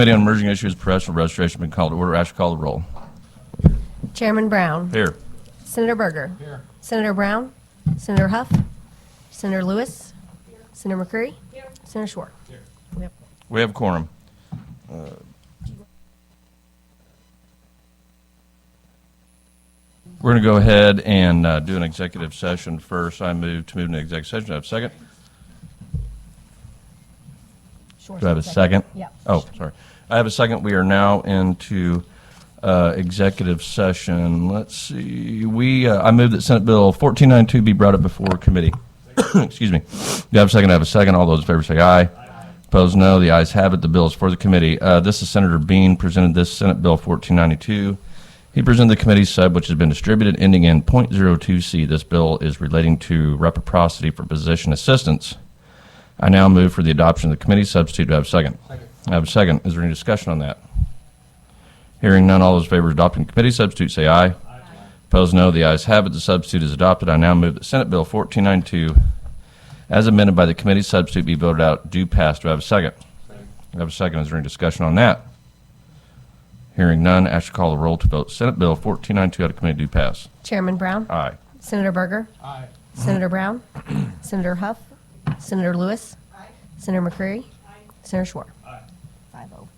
Committee on Emerging Issues, Professional Registration, been called to order. Ask you call the roll. Chairman Brown. Here. Senator Berger. Here. Senator Brown. Senator Huff. Senator Lewis. Here. Senator McCreary. Here. Senator Schroer. Here. Yep. We have quorum. We're going to go ahead and do an executive session first. I move to move into executive session. Do I have a second? Do I have a second? Yeah. Oh, sorry. I have a second. We are now into executive session. Let's see. I move that Senate Bill 1492 be brought up before committee. Excuse me. Do you have a second? I have a second. All those in favor say aye. Opposed, no. The ayes have it. The bill is for the committee. This is Senator Bean presented this Senate Bill 1492. He presented the committee sub, which has been distributed, ending in .02C. This bill is relating to reciprocity for physician assistants. I now move for the adoption of the committee substitute. Do I have a second? Second. I have a second. Is there any discussion on that? Hearing none, all those in favor of adopting committee substitute say aye. Aye. Opposed, no. The ayes have it. The substitute is adopted. I now move that Senate Bill 1492, as amended by the committee substitute, be voted out. Do pass. Do I have a second? Second. I have a second. Is there any discussion on that? Hearing none, ask you call the roll to vote Senate Bill 1492 out of committee. Do pass. Chairman Brown. Aye. Senator Berger. Aye. Senator Brown. Senator Huff. Senator Lewis. Aye. Senator McCreary. Aye. Senator Schroer. Aye. 5-0.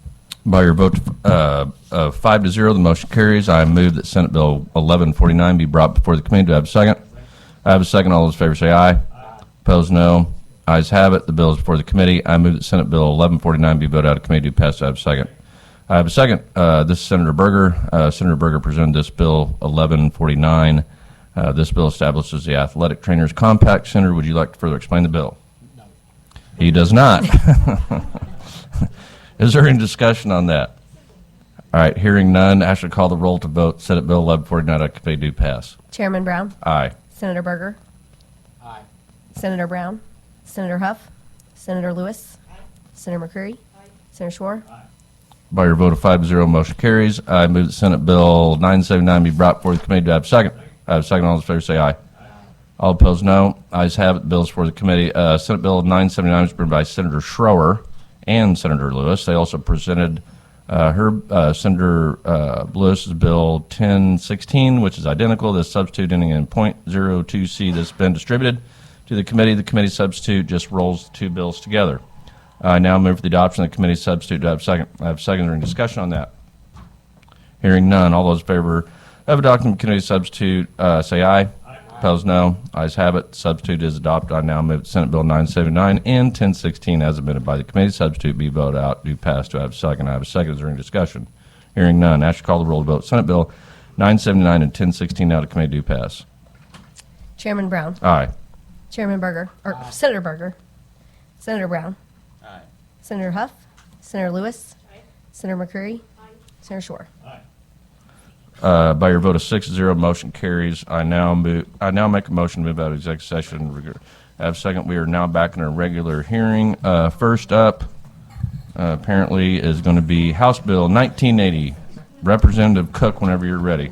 By your vote of 5-0, the motion carries. I move that Senate Bill 1149 be brought before the committee. Do I have a second? I have a second. All those in favor say aye. Aye. Opposed, no. Ayes have it. The bill is before the committee. I move that Senate Bill 1149 be voted out of committee. Do pass. Do I have a second? I have a second. This is Senator Berger. Senator Berger presented this bill 1149. This bill establishes the Athletic Trainers Compact. Senator, would you like to further explain the bill? No. He does not. Is there any discussion on that? All right, hearing none, I should call the roll to vote Senate Bill 1149 out of committee. Do pass. Chairman Brown. Aye. Senator Berger. Aye. Senator Brown. Senator Huff. Senator Lewis. Aye. Senator McCreary. Aye. Senator Schroer. Aye. By your vote of 5-0, motion carries. I move that Senate Bill 979 be brought before the committee. Do I have a second? I have a second. All those in favor say aye. Aye. All opposed, no. Ayes have it. The bill is for the committee. Senate Bill 979 was presented by Senator Schroer and Senator Lewis. They also presented Senator Lewis's Bill 1016, which is identical. This substitute ending in .02C that's been distributed to the committee. The committee substitute just rolls the two bills together. I now move for the adoption of the committee substitute. Do I have a second? I have a second. Is there any discussion on that? Hearing none. All those in favor of adopting the committee substitute say aye. Aye. Opposed, no. Ayes have it. Substitute is adopted. I now move Senate Bill 979 and 1016 as amended by the committee substitute be voted out. Do pass. Do I have a second? I have a second. Is there any discussion? Hearing none. Ask you call the roll to vote Senate Bill 979 and 1016 out of committee. Do pass. Chairman Brown. Aye. Chairman Berger. Or Senator Berger. Senator Brown. Aye. Senator Huff. Senator Lewis. Aye. Senator McCreary. Aye. Senator Schroer. Aye. By your vote of 6-0, motion carries. I now make a motion to move out of executive session. I have a second. We are now back in a regular hearing. First up, apparently, is going to be House Bill 1980. Representative Cook, whenever you're ready.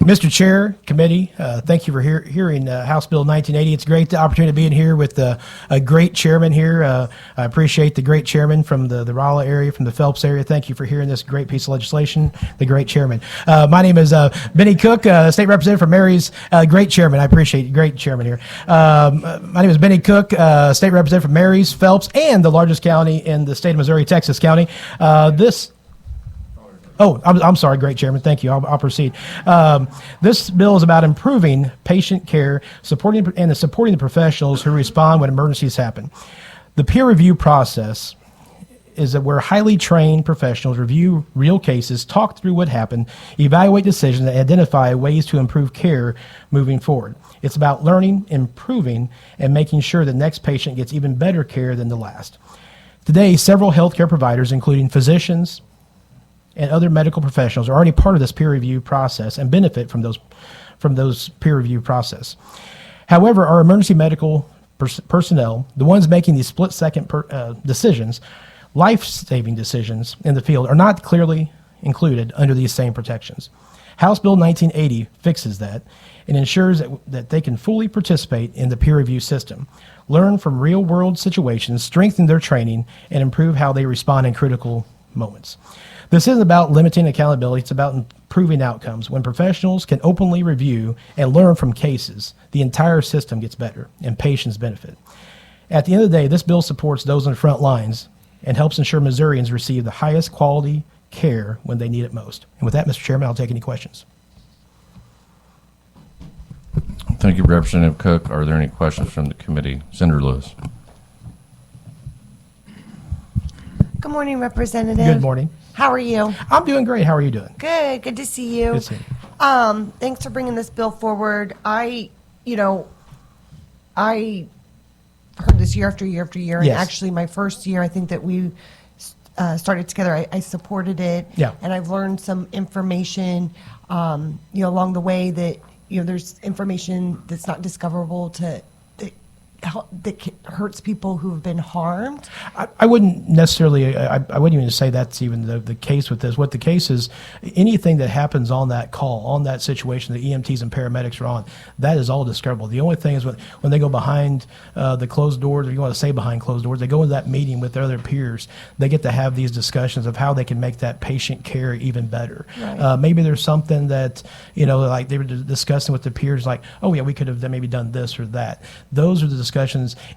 Mr. Chair, committee, thank you for hearing House Bill 1980. It's great the opportunity to be in here with a great chairman here. I appreciate the great chairman from the Rolla area, from the Phelps area. Thank you for hearing this great piece of legislation, the great chairman. My name is Benny Cook, state representative from Mary's. Great chairman. I appreciate it. Great chairman here. My name is Benny Cook, state representative from Mary's, Phelps, and the largest county in the state of Missouri, Texas County. I'm sorry, great chairman. Thank you. I'll proceed. This bill is about improving patient care, supporting the professionals who respond when emergencies happen. The peer review process is that where highly trained professionals review real cases, talk through what happened, evaluate decisions, and identify ways to improve care moving forward. It's about learning, improving, and making sure the next patient gets even better care than the last. Today, several healthcare providers, including physicians, and other medical professionals are already part of this peer review process and benefit from those peer review process. However, our emergency medical personnel, the ones making these split-second decisions, life-saving decisions in the field, are not clearly included under these same protections. House Bill 1980 fixes that and ensures that they can fully participate in the peer review system, learn from real-world situations, strengthen their training, and improve how they respond in critical moments. This isn't about limiting accountability, it's about improving outcomes. When professionals can openly review and learn from cases, the entire system gets better and patients benefit. At the end of the day, this bill supports those on the front lines and helps ensure Missourians receive the highest quality care when they need it most. And with that, Mr. Chairman, I'll take any questions. Thank you, Representative Cook. Are there any questions from the committee? Senator Lewis. Good morning, Representative. Good morning. How are you? I'm doing great. How are you doing? Good. Good to see you. Good to see you. Thanks for bringing this bill forward. I heard this year after year after year. Yes. And actually, my first year, I think that we started together. I supported it. Yeah. And I've learned some information, along the way that, there's information that's not discoverable that hurts people who have been harmed. I wouldn't necessarily, I wouldn't even say that's even the case with this. What the case is, anything that happens on that call, on that situation that EMTs and paramedics are on, that is all discoverable. The only thing is when they go behind the closed doors, or you want to say behind closed doors, they go into that meeting with their other peers, they get to have these discussions of how they can make that patient care even better. Right. Maybe there's something that, like they were discussing with the peers, like, oh yeah, we could have maybe done this or that. Those are the discussions.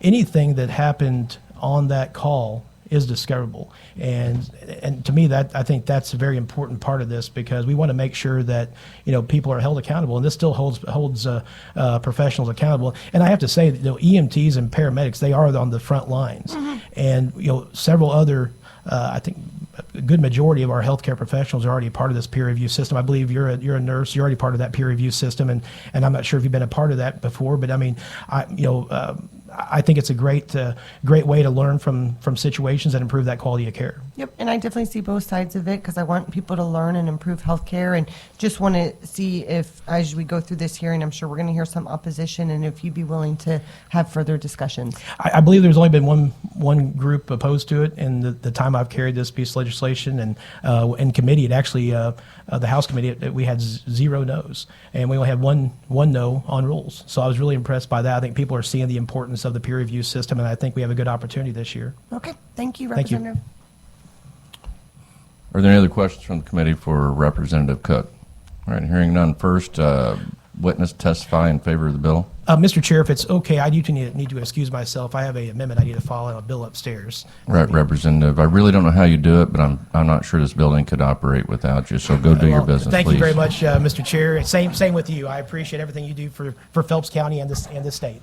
Anything that happened on that call is discoverable, and to me, that I think that's a very important part of this, because we want to make sure that people are held accountable, and this still holds professionals accountable. And I have to say that EMTs and paramedics, they are on the front lines, and several other I think a good majority of our healthcare professionals are already part of this peer review system. I believe you're a nurse. You're already part of that peer review system, and I'm not sure if you've been a part of that before. But I mean, I think it's a great way to learn from situations and improve that quality of care. Yep, and I definitely see both sides of it, because I want people to learn and improve healthcare, and just want to see if, as we go through this hearing, I'm sure we're going to hear some opposition, and if you'd be willing to have further discussions. I believe there's only been one group opposed to it in the time I've carried this piece of legislation, and in committee, it actually the House committee, we had 0 no's, and we only had one no on rules. So I was really impressed by that. I think people are seeing the importance of the peer review system, and I think we have a good opportunity this year. Okay, thank you, Thank you. Representative. Are there any other questions from the committee for Representative Cook? All right, hearing none. First, witness testify in favor of the bill. Mr. Chair, if it's okay, I need to excuse myself. I have an amendment I need to file on a bill upstairs. Right, Representative. I really don't know how you do it, but I'm not sure this building could operate without you. So go do your business, Thank please. you very much, Mr. Chair. Same with you. I appreciate everything you do for Phelps County and this state.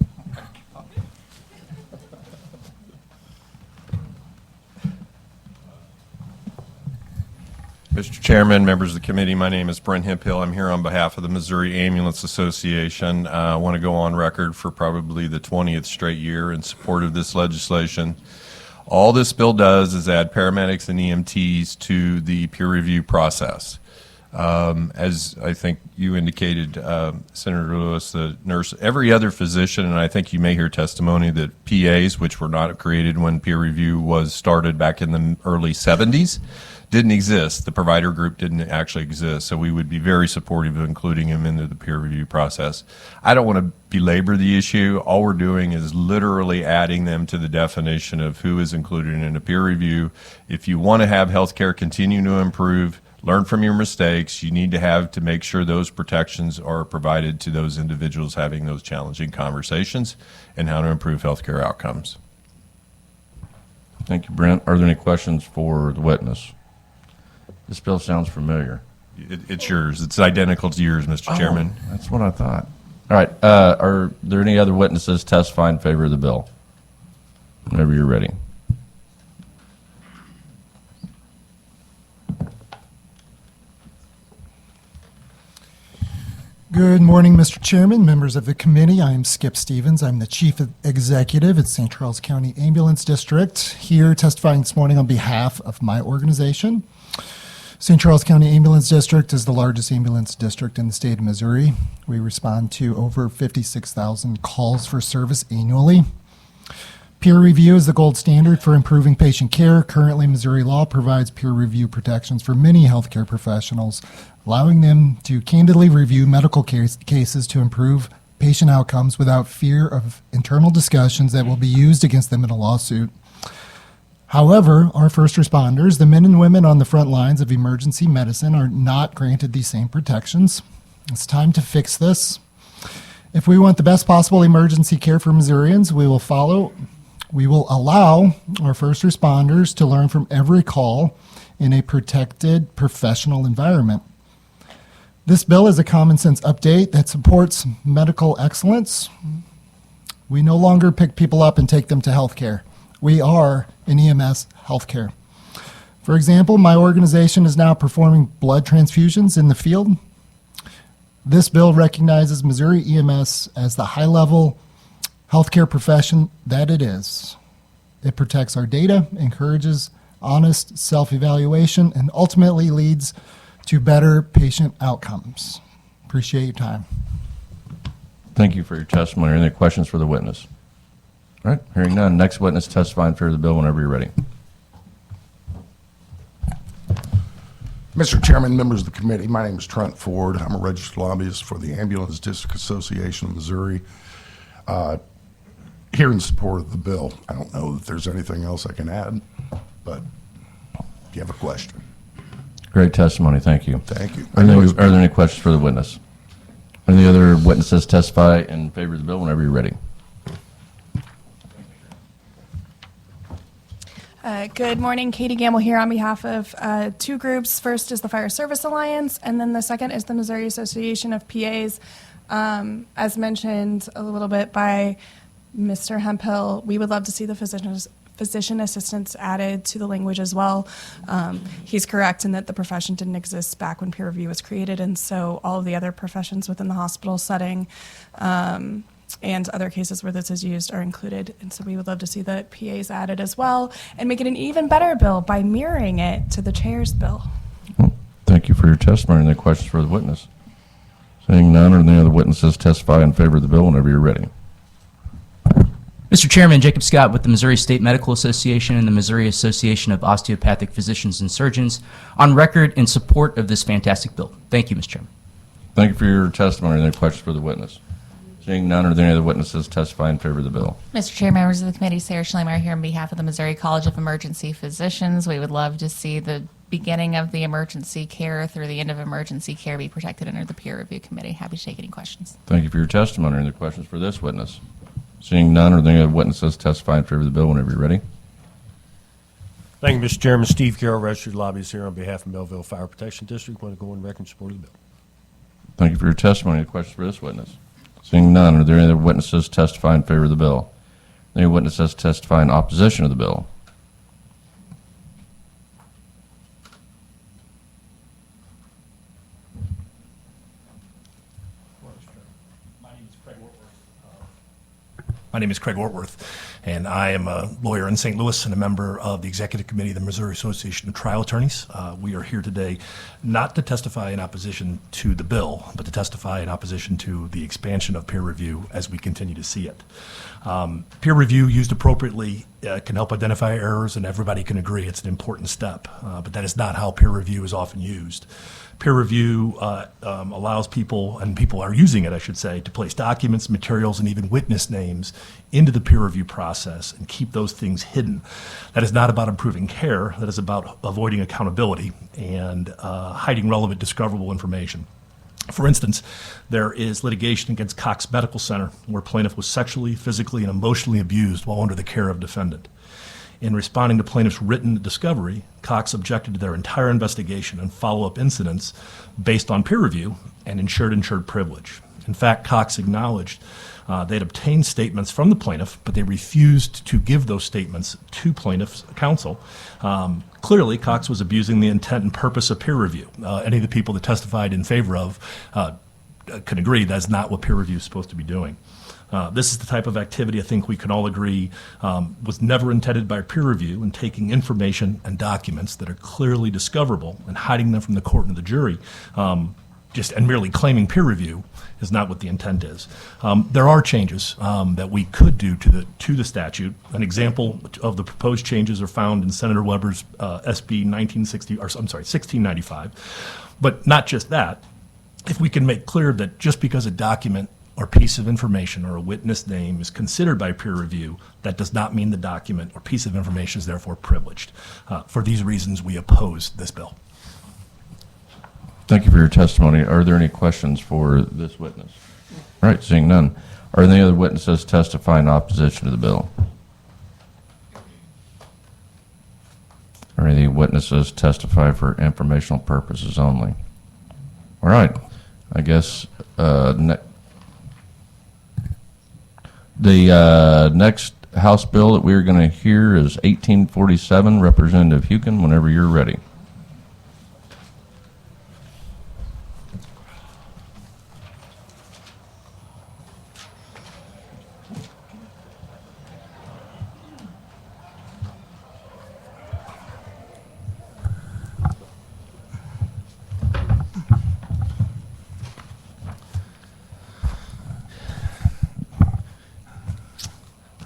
Mr. Chairman, members of the committee, my name is Brent Hemphill. I'm here on behalf of the Missouri Ambulance Association. I want to go on record for probably the 20th straight year in support of this legislation. All this bill does is add paramedics and EMTs to the peer review process. As I think you indicated, Senator Lewis, the nurse, every other physician, and I think you may hear testimony that PAs, which were not created when peer review was started back in the early 70s, didn't exist. The provider group didn't actually exist, so we would be very supportive of including them into the peer review process. I don't want to belabor the issue. All we're doing is literally adding them to the definition of who is included in a peer review. If you want to have healthcare continue to improve, learn from your mistakes, you need to have to make sure those protections are provided to those individuals having those challenging conversations and how to improve healthcare outcomes. Thank you, Brent. Are there any questions for the witness? This bill sounds familiar. It's yours. It's identical to yours, Mr. Chairman. Oh, that's what I thought. All right. Are there any other witnesses testify in favor of the bill? Whenever you're ready. Good morning, Mr. Chairman, members of the committee. I am Skip Stevens. I'm the Chief Executive at St. Charles County Ambulance District, here testifying this morning on behalf of my organization. St. Charles County Ambulance District is the largest ambulance district in the state of Missouri. We respond to over 56,000 calls for service annually. Peer review is the gold standard for improving patient care. Currently, Missouri law provides peer review protections for many healthcare professionals, allowing them to candidly review medical cases to improve patient outcomes without fear of internal discussions that will be used against them in a lawsuit. However, our first responders, the men and women on the front lines of emergency medicine, are not granted these same protections. It's time to fix this. If we want the best possible emergency care for Missourians, we will allow our first responders to learn from every call in a protected professional environment. This bill is a common sense update that supports medical excellence. We no longer pick people up and take them to healthcare. We are in EMS healthcare. For example, my organization is now performing blood transfusions in the field. This bill recognizes Missouri EMS as the high-level healthcare profession that it is. It protects our data, encourages honest self-evaluation, and ultimately leads to better patient outcomes. Appreciate your time. Thank you for your testimony. Are there any questions for the witness? All right, hearing none. Next witness testify in favor of the bill whenever you're ready. Mr. Chairman, members of the committee, my name is Trent Ford. I'm a registered lobbyist for the Ambulance District Association of Missouri. Here in support of the bill. I don't know that there's anything else I can add, but do you have a question? Great testimony. Thank you. Thank you. Are there any questions for the witness? Any other witnesses testify in favor of the bill whenever you're ready? Good morning, Katie Gamble here on behalf of two groups. First is the Fire Service Alliance, and then the second is the Missouri Association of PAs. As mentioned a little bit by Mr. Hemphill, we would love to see the physician assistants added to the language as well. He's correct in that the profession didn't exist back when peer review was created, and so all of the other professions within the hospital setting and other cases where this is used are included. And so we would love to see the PAs added as well and make it an even better bill by mirroring it to the chair's bill. Well, thank you for your testimony. Any questions for the witness? Seeing none, or any other witnesses testify in favor of the bill whenever you're ready. Mr. Chairman, Jacob Scott with the Missouri State Medical Association and the Missouri Association of Osteopathic Physicians and Surgeons on record in support of this fantastic bill. Thank you, Mr. Chairman. Thank you for your testimony. Any questions for the witness? Seeing none, are there any other witnesses testify in favor of the bill? Mr. Chair, members of the committee, Sarah Schlemer here on behalf of the Missouri College of Emergency Physicians. We would love to see the beginning of the emergency care through the end of emergency care be protected under the peer review committee. Happy to take any questions. Thank you for your testimony. Any questions for this witness? Seeing none, are there any other witnesses testify in favor of the bill whenever you're ready? Thank you, Mr. Chairman. Steve Carroll, registered lobbyist here on behalf of Melville Fire Protection District. Want to go on record in support of the bill. Thank you for your testimony. Any questions for this witness? Seeing none, are there any other witnesses testify in favor of the bill? Any witnesses testify in opposition of the bill? My name is Craig Ortworth, and I am a lawyer in St. Louis and a member of the Executive Committee of the Missouri Association of Trial Attorneys. We are here today not to testify in opposition to the bill, but to testify in opposition to the expansion of peer review as we continue to see it. Peer review used appropriately can help identify errors, and everybody can agree it's an important step, but that is not how peer review is often used. Peer review allows people, and people are using it, I should say, to place documents, materials, and even witness names into the peer review process and keep those things hidden. That is not about improving care. That is about avoiding accountability and hiding relevant, discoverable information. For instance, there is litigation against Cox Medical Center where plaintiff was sexually, physically, and emotionally abused while under the care of defendant. In responding to plaintiff's written discovery, Cox objected to their entire investigation and follow-up incidents based on peer review and insured privilege. In fact, Cox acknowledged they'd obtained statements from the plaintiff, but they refused to give those statements to plaintiff's counsel. Clearly, Cox was abusing the intent and purpose of peer review. Any of the people that testified in favor of can agree that's not what peer review is supposed to be doing. This is the type of activity I think we can all agree was never intended by peer review, and taking information and documents that are clearly discoverable and hiding them from the court and the jury and merely claiming peer review is not what the intent is. There are changes that we could do to the statute. An example of the proposed changes are found in Senator Weber's SB1695. But not just that. If we can make clear that just because a document or piece of information or a witness name is considered by peer review, that does not mean the document or piece of information is therefore privileged. For these reasons, we oppose this bill. Thank you for your testimony. Are there any questions for this witness? All right, seeing none. Are there any other witnesses testifying in opposition to the bill? Are any witnesses testify for informational purposes only? All right. I guess the next House bill that we're going to hear is 1847. Representative Hewkin, whenever you're ready.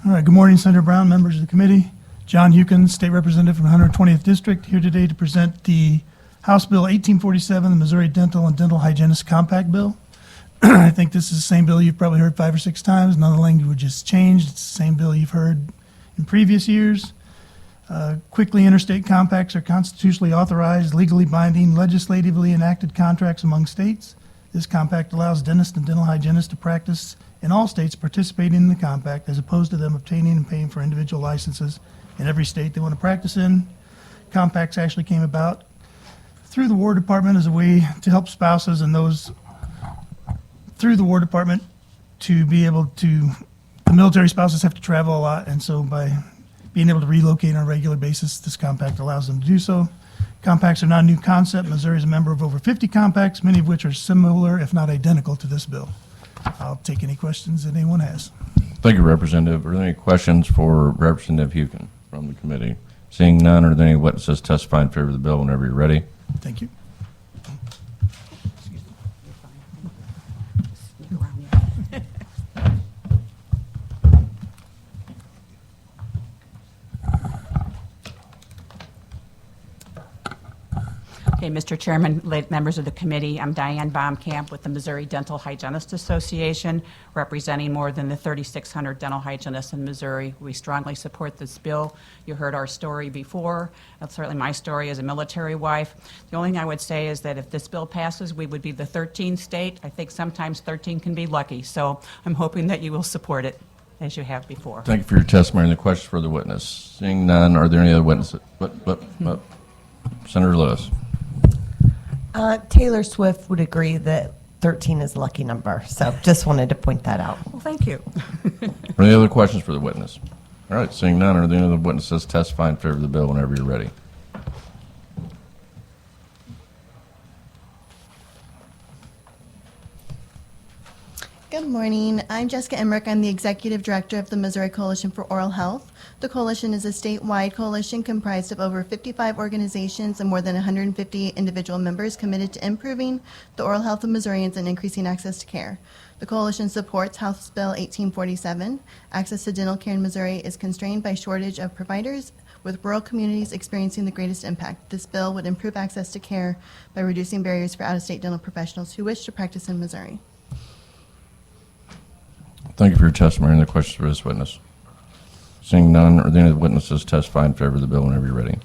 All right, good morning, Senator Brown, members of the committee. John Hewkin, State Representative from the 120th District, here today to present the House Bill 1847, the Missouri Dental and Dental Hygienist Compact Bill. I think this is the same bill you've probably heard 5 or 6 times. None of the language has changed. It's the same bill you've heard in previous years. Quickly, interstate compacts are constitutionally authorized, legally binding, legislatively enacted contracts among states. This compact allows dentists and dental hygienists to practice in all states participating in the compact, as opposed to them obtaining and paying for individual licenses in every state they want to practice in. Compacts actually came about through the War Department as a way to help spouses and those through the War Department to be able to, the military spouses have to travel a lot, and so by being able to relocate on a regular basis, this compact allows them to do so. Compacts are not a new concept. Missouri is a member of over 50 compacts, many of which are similar, if not identical, to this bill. I'll take any questions that anyone has. Thank you, Representative. Are there any questions for Representative Hewkin from the committee? Seeing none, are there any witnesses testifying in favor of the bill whenever you're ready? Thank you. Okay, Mr. Chairman, members of the committee, I'm Diane Baumkamp with the Missouri Dental Hygienist Association, representing more than the 3,600 dental hygienists in Missouri. We strongly support this bill. You heard our story before. That's certainly my story as a military wife. The only thing I would say is that if this bill passes, we would be the 13th state. I think sometimes 13 can be lucky, so I'm hoping that you will support it as you have before. Thank you for your testimony. And the questions for the witness? Seeing none, are there any other witnesses? Senator Lewis. Taylor Swift would agree that 13 is a lucky number, so just wanted to point that out. Well, thank you. Are there any other questions for the witness? All right, seeing none, are there any other witnesses testifying in favor of the bill whenever you're ready? Good morning. I'm Jessica Emmerich. I'm the Executive Director of the Missouri Coalition for Oral Health. The coalition is a statewide coalition comprised of over 55 organizations and more than 150 individual members committed to improving the oral health of Missourians and increasing access to care. The coalition supports House Bill 1847. Access to dental care in Missouri is constrained by shortage of providers, with rural communities experiencing the greatest impact. This bill would improve access to care by reducing barriers for out-of-state dental professionals who wish to practice in Missouri. Thank you for your testimony. And the questions for this witness? Seeing none, are there any witnesses testifying in favor of the bill whenever you're ready?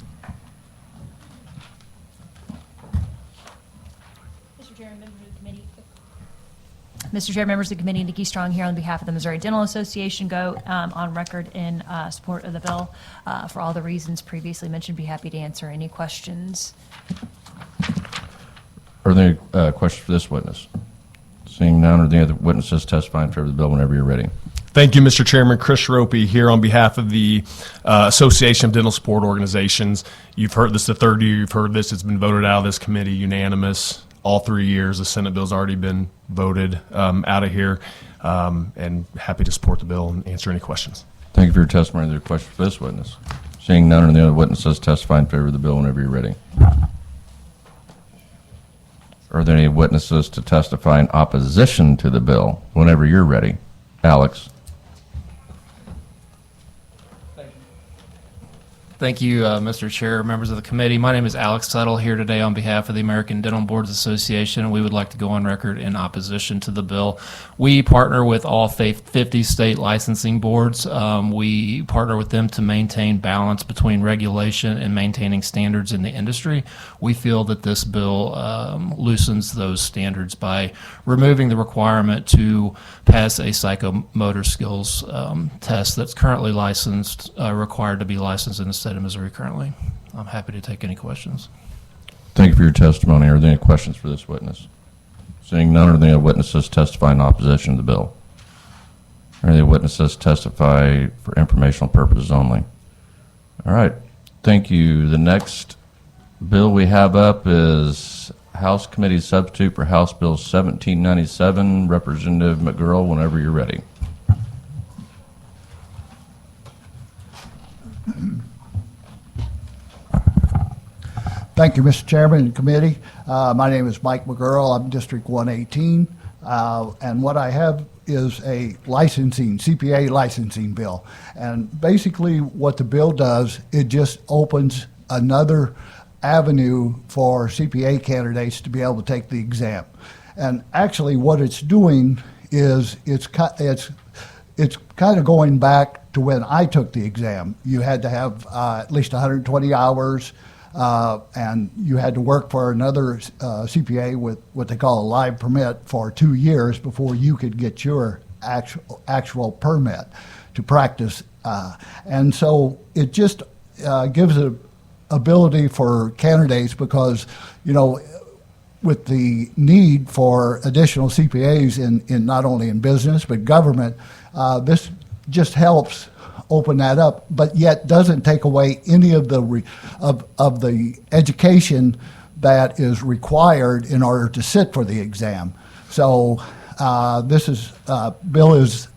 Mr. Chair, members of the committee. Mr. Chair, members of the committee, Nikki Strong here on behalf of the Missouri Dental Association. Go on record in support of the bill. For all the reasons previously mentioned, be happy to answer any questions. Are there any questions for this witness? Seeing none, are there any other witnesses testifying in favor of the bill whenever you're ready? Thank you, Mr. Chairman. Chris Schroer here on behalf of the Association of Dental Support Organizations. You've heard this the third year you've heard this. It's been voted out of this committee unanimous. All 3 years, the Senate bill's already been voted out of here, and happy to support the bill and answer any questions. Thank you for your testimony. Are there questions for this witness? Seeing none, are there any other witnesses testifying in favor of the bill whenever you're ready? Are there any witnesses to testify in opposition to the bill whenever you're ready? Alex. Thank Thank you, Mr. Chair, members of the committee. My name is Alex Settle here today on behalf of the American Dental Boards Association, and we would like to go on record in opposition to the bill. We partner with all 50 state licensing boards. We partner with them to maintain balance between regulation and maintaining standards in the industry. We feel that this bill loosens those standards by removing the requirement to pass a psychomotor skills test that's currently licensed, required to be licensed in the state of Missouri currently. I'm happy to take any questions. Thank you for your testimony. Are there any questions for this witness? Seeing none, are there any witnesses testifying in opposition to the bill? Are there any witnesses testify for informational purposes only? All right. Thank you. The next bill we have up is House Committee Substitute for House Bill 1797. Representative McGirl, whenever you're ready. Thank you, Mr. Chairman and committee. My name is Mike McGirl. I'm District 118. And what I have is a licensing, CPA licensing bill. And basically what the bill does, it just opens another avenue for CPA candidates to be able to take the exam. And actually what it's doing is it's kind of going back to when I took the exam. You had to have at least 120 hours and you had to work for another CPA with what they call a live permit for 2 years before you could get your actual permit to practice. And so it just gives an ability for candidates because, you know, with the need for additional CPAs in not only in business but government, this just helps open that up, but yet doesn't take away any of the of the education that is required in order to sit for the exam. So this is bill is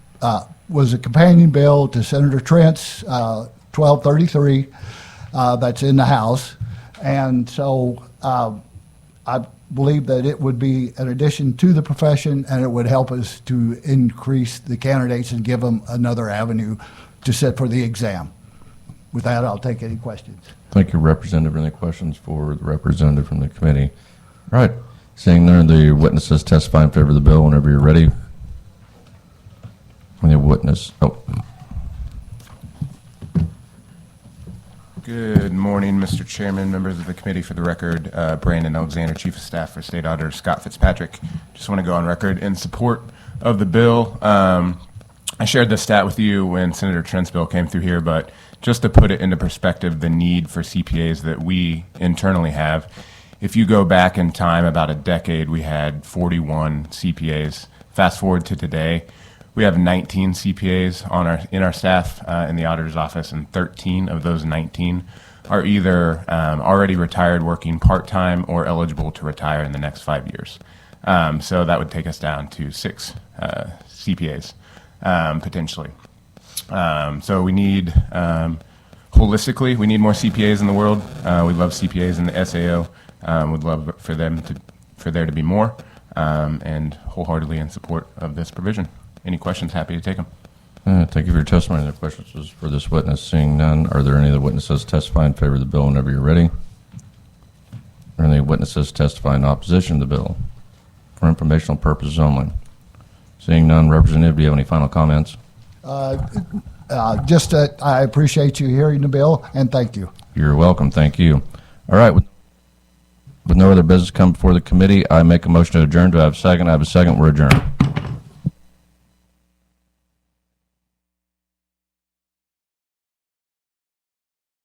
was a companion bill to Senator Trent's 1233 that's in the House, and so I believe that it would be an addition to the profession, and it would help us to increase the candidates and give them another avenue to sit for the exam. With that, I'll take any questions. Thank you, Representative. Any questions for the representative from the committee? All right. Seeing none, the witnesses testify in favor of the bill whenever you're ready. The witness. Oh. Good morning, Mr. Chairman, members of the committee. For the record, Brandon Alexander, Chief of Staff for State Auditor Scott Fitzpatrick. Just want to go on record in support of the bill. I shared this stat with you when Senator Trent's bill came through here, but just to put it into perspective, the need for CPAs that we internally have, if you go back in time about a decade, we had 41 CPAs. Fast forward to today, we have 19 CPAs in our staff in the auditor's office, and 13 of those 19 are either already retired working part-time or eligible to retire in the next 5 years. So that would take us down to 6 CPAs. Potentially. So we need, holistically, we need more CPAs in the world. We love CPAs in the SAO. Would love for there to be more, and wholeheartedly in support of this provision. Any questions? Happy to take them. Thank you for your testimony. Any questions for this witness? Seeing none, are there any other witnesses testifying in favor of the bill whenever you're ready? Are there any witnesses testifying in opposition to the bill for informational purposes only? Seeing none, Representative, do you have any final comments? Just that I appreciate you hearing the bill, and thank you. You're welcome. Thank you. All right. With no other business come before the committee, I make a motion to adjourn. Do I have a second? I have a second. We're adjourned.